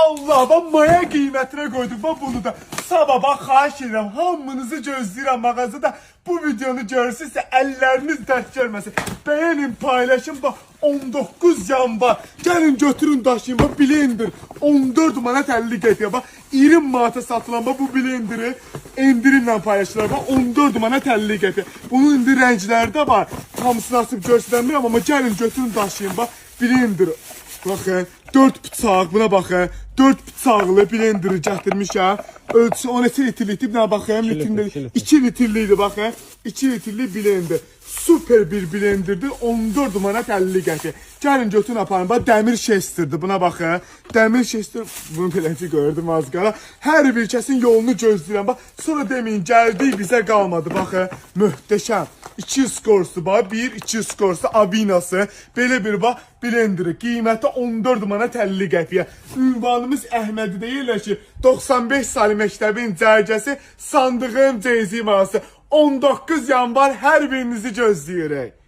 Allah, bax maya qiymətinə qoyduk bax bunu da. Sabah bax xahiş edirəm, hamınızı gözləyirəm mağazada. Bu videonu görürsünüzsə əlləriniz dərd görməsin. Beğenin, paylaşın bax 19 yanvar. Gəlin götürün daşıyın bax blender. 14 manat 50 qəpiyə bax 20 manata satılan bax bu blenderi endirimlə paylaşırlar bax 14 manat 50 qəpiyə. Bunun indi rəngləri də var. Hamısını açıb göstərmirəm amma gəlin götürün daşıyın bax blender. Baxın 4 bıçaq buna baxın. 4 bıçaqlı blenderi gətirmişəm. Ölçüsü 12 litrlik buna baxın. 2 litrli baxın. 2 litrli blender. Süper bir blenderdir. 14 manat 50 qəpik. Gəlin götürün aparın. Bax dəmir şestirdir. Buna baxın. Dəmir şestir. Bunu beləncə gördüm az qala. Hər bir kəsin yolunu gözləyirəm. Bax sonra deməyin gəldik bizə qalmadı. Baxın möhtəşəm. 2 skorsu bax. 1-2 skorsu Avinası. Belə bir bax blenderi. Qiyməti 14 manat 50 qəpiyə. Ünvanımız Əhmədidə yerləşir. 95 saylı məktəbin cərgəsi, sandığın ceyzi mağazası. 19 yanvar hər birinizi gözləyirik.